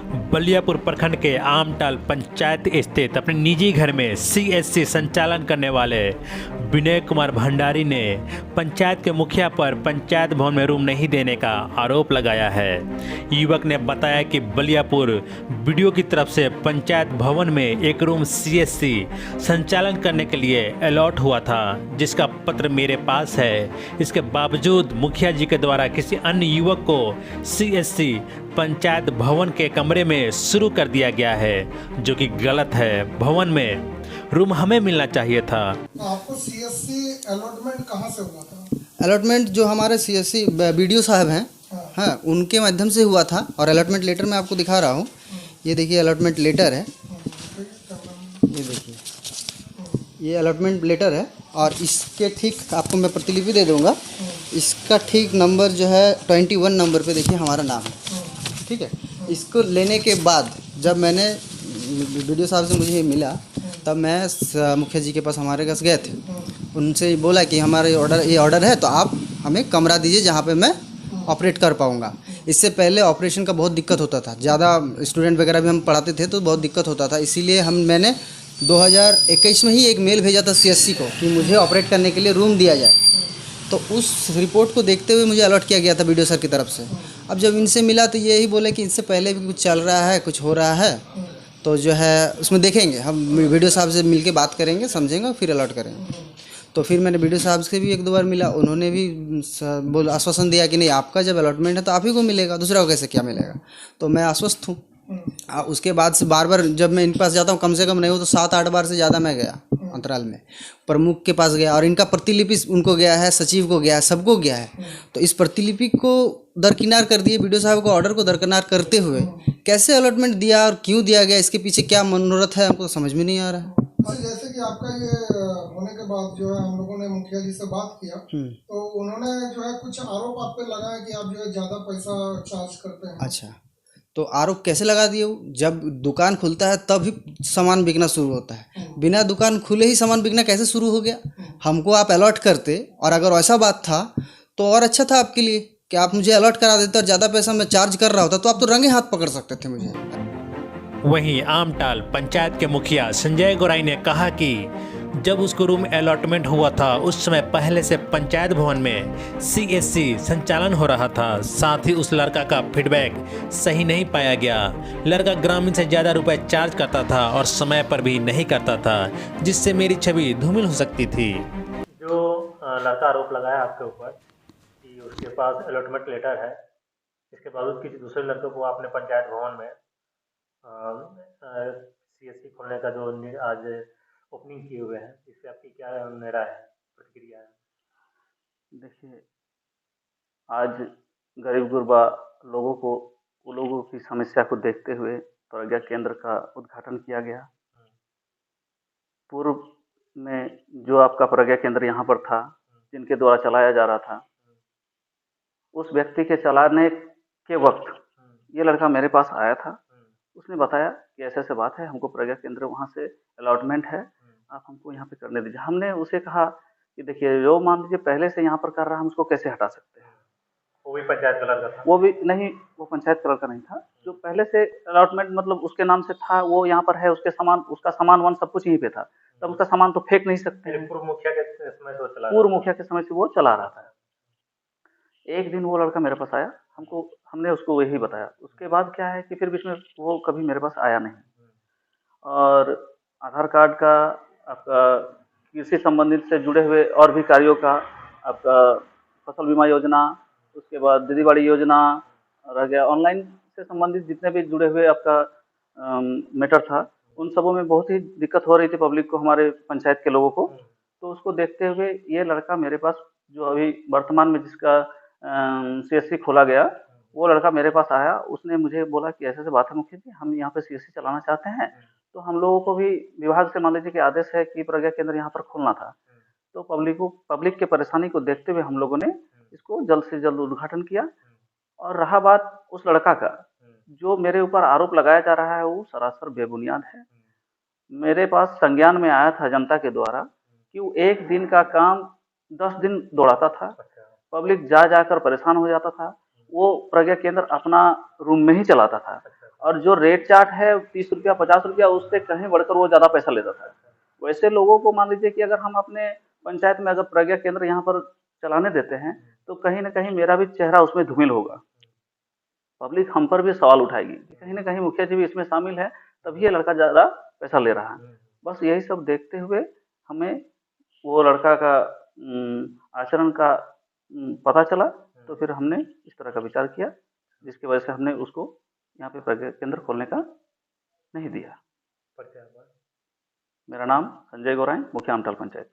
बलियापुर प्रखंड के आमटाल पंचायत स्थित अपने निजी घर में सीएससी संचालन करने वाले विनय कुमार भंडारी ने पंचायत के मुखिया पर पंचायत भवन में रूम नहीं देने का आरोप लगाया है। युवक ने बताया कि बलियापुर बीडीओ की तरफ से पंचायत भवन में एक रूम सीएससी संचालन करने के लिए अलॉट हुआ था, जिसका पत्र मेरे पास है। इसके बावजूद मुखिया जी के द्वारा किसी अन्य युवक को सीएससी पंचायत भवन के कमरे में शुरू कर दिया गया है, जो कि गलत है। भवन में रूम हमें मिलना चाहिए था। आपको सीएससी अलॉटमेंट कहाँ से हुआ था? अलॉटमेंट जो हमारे सीएससी बीडीओ साहब हैं, हाँ, उनके माध्यम से हुआ था। और अलॉटमेंट लेटर मैं आपको दिखा रहा हूँ। ये देखिए अलॉटमेंट लेटर है, ये देखिए ये अलॉटमेंट लेटर है। और इसके ठीक आपको मैं प्रतिलिपि दे दूँगा। इसका ठीक नंबर जो है 21 नंबर पे देखिए हमारा नाम है, ठीक है। इसको लेने के बाद जब मैंने बीडीओ साहब से मुझे मिला, तब मैं मुखिया जी के पास हमारे पास गए थे। उनसे बोला कि हमारे ये ऑर्डर है, तो आप हमें कमरा दीजिए जहाँ पे मैं ऑपरेट कर पाऊँगा। इससे पहले ऑपरेशन का बहुत दिक्कत होता था, ज़्यादा स्टूडेंट वगैरह भी हम पढ़ाते थे तो बहुत दिक्कत होता था। इसीलिए मैंने 2021 में ही एक मेल भेजा था सीएससी को कि मुझे ऑपरेट करने के लिए रूम दिया जाए। तो उस रिपोर्ट को देखते हुए मुझे अलॉट किया गया था बीडीओ सर की तरफ से। अब जब इनसे मिला तो यही बोले कि इनसे पहले भी कुछ चल रहा है, कुछ हो रहा है, तो जो है उसमें देखेंगे, हम बीडीओ साहब से मिलके बात करेंगे, समझेंगे, फिर अलॉट करेंगे। तो फिर मैंने बीडीओ साहब से भी 1-2 बार मिला। उन्होंने भी आश्वासन दिया कि नहीं, आपका जब अलॉटमेंट है तो आप ही को मिलेगा, दूसरा को कैसे क्या मिलेगा। तो मैं आश्वस्त हूँ। उसके बाद से बार बार जब मैं इनके पास जाता हूँ, कम से कम नहीं हो तो 7-8 बार से ज़्यादा मैं गया अंतराल में। प्रमुख के पास गया और इनका प्रतिलिपि उनको गया है, सचिव को गया है, सबको गया है। तो इस प्रतिलिपि को दरकिनार कर दिए बीडीओ साहब को, ऑर्डर को दरकिनार करते हुए कैसे अलॉटमेंट दिया और क्यों दिया गया, इसके पीछे क्या मनोरथ है, हमको समझ में नहीं आ रहा है। जैसे कि आपका ये होने के बाद जो है हम लोगों ने मुखिया जी से बात किया, तो उन्होंने जो है कुछ आरोप आप पे लगाया कि आप जो है ज़्यादा पैसा चार्ज करते हैं। अच्छा, तो आरोप कैसे लगा दिए? जब दुकान खुलता है तब ही सामान बिकना शुरू होता है। बिना दुकान खुले ही सामान बिकना कैसे शुरू हो गया? हमको आप अलॉट करते, और अगर ऐसा बात था तो और अच्छा था आपके लिए कि आप मुझे अलॉट करा देते और ज़्यादा पैसा मैं चार्ज कर रहा होता, तो आप तो रंगे हाथ पकड़ सकते थे मुझे। वहीं आमटाल पंचायत के मुखिया संजय गोराई ने कहा कि जब उसको रूम अलॉटमेंट हुआ था, उस समय पहले से पंचायत भवन में सीएससी संचालन हो रहा था। साथ ही उस लड़का का फीडबैक सही नहीं पाया गया। लड़का ग्रामीण से ज़्यादा रुपए चार्ज करता था और समय पर भी नहीं करता था, जिससे मेरी छवि धूमिल हो सकती थी। जो लड़का आरोप लगाया आपके ऊपर कि उसके पास अलॉटमेंट लेटर है, इसके बावजूद किसी दूसरे लड़के को आपने पंचायत भवन में सीएससी खोलने का जो आज ओपनिंग किए हुए हैं, इससे आपकी क्या राय है, प्रतिक्रिया है? देखिए, आज गरीब गुरबा लोगों की समस्या को देखते हुए प्रज्ञा केंद्र का उद्घाटन किया गया। पूर्व में जो आपका प्रज्ञा केंद्र यहाँ पर था, जिनके द्वारा चलाया जा रहा था, उस व्यक्ति के चलाने के वक्त ये लड़का मेरे पास आया था। उसने बताया कि ऐसे ऐसे बात है, हमको प्रज्ञा केंद्र वहाँ से अलॉटमेंट है, आप हमको यहाँ पे करने दीजिए। हमने उसे कहा कि देखिए, जो मान लीजिए पहले से यहाँ पर कर रहा है, हम उसको कैसे हटा सकते हैं? वो भी पंचायत का लड़का था? वो भी नहीं, वो पंचायत का लड़का नहीं था। जो पहले से अलॉटमेंट मतलब उसके नाम से था, वो यहाँ पर है, उसका सामान वन सब कुछ यहीं पे था, तब उसका सामान तो फेंक नहीं सकते। पूर्व मुखिया के समय से वो चला पूर्व मुखिया के समय से वो चला रहा था। एक दिन वो लड़का मेरे पास आया, हमने उसको यही बताया। उसके बाद क्या है कि फिर बीच में वो कभी मेरे पास आया नहीं। और आधार कार्ड का, आपका कृषि संबंधित से जुड़े हुए और भी कार्यों का, आपका फसल बीमा योजना, उसके बाद दीदी बाड़ी योजना रह गया, ऑनलाइन से संबंधित जितने भी जुड़े हुए आपका मैटर था, उन सबों में बहुत ही दिक्कत हो रही थी पब्लिक को, हमारे पंचायत के लोगों को। तो उसको देखते हुए ये लड़का मेरे पास, जो अभी वर्तमान में जिसका सीएससी खोला गया, वो लड़का मेरे पास आया। उसने मुझे बोला कि ऐसे ऐसे बात है मुखिया जी, हम यहाँ पे सीएससी चलाना चाहते हैं, तो हम लोगों को भी विभाग से मान लीजिए कि आदेश है कि प्रज्ञा केंद्र यहाँ पर खोलना था। तो पब्लिक के परेशानी को देखते हुए हम लोगों ने इसको जल्द से जल्द उद्घाटन किया। और रहा बात उस लड़का का, जो मेरे ऊपर आरोप लगाया जा रहा है, वो सरासर बेबुनियाद है। मेरे पास संज्ञान में आया था जनता के द्वारा कि वो 1 दिन का काम 10 दिन दौड़ाता था, पब्लिक जा जाकर परेशान हो जाता था। वो प्रज्ञा केंद्र अपना रूम में ही चलाता था और जो रेट चार्ट है 30 रुपया 50 रुपया, उससे कहीं बढ़कर वो ज़्यादा पैसा लेता था। वैसे लोगों को मान लीजिए कि अगर हम अपने पंचायत में अगर प्रज्ञा केंद्र यहाँ पर चलाने देते हैं, तो कहीं ना कहीं मेरा भी चेहरा उसमें धूमिल होगा, पब्लिक हम पर भी सवाल उठाएगी कि कहीं ना कहीं मुखिया जी भी इसमें शामिल है, तभी ये लड़का ज़्यादा पैसा ले रहा है। बस यही सब देखते हुए हमें वो लड़का का आचरण का पता चला, तो फिर हमने इस तरह का विचार किया, जिसकी वजह से हमने उसको यहाँ पे प्रज्ञा केंद्र खोलने का नहीं दिया। मेरा नाम संजय गौराई, मुखिया आमटाल पंचायत।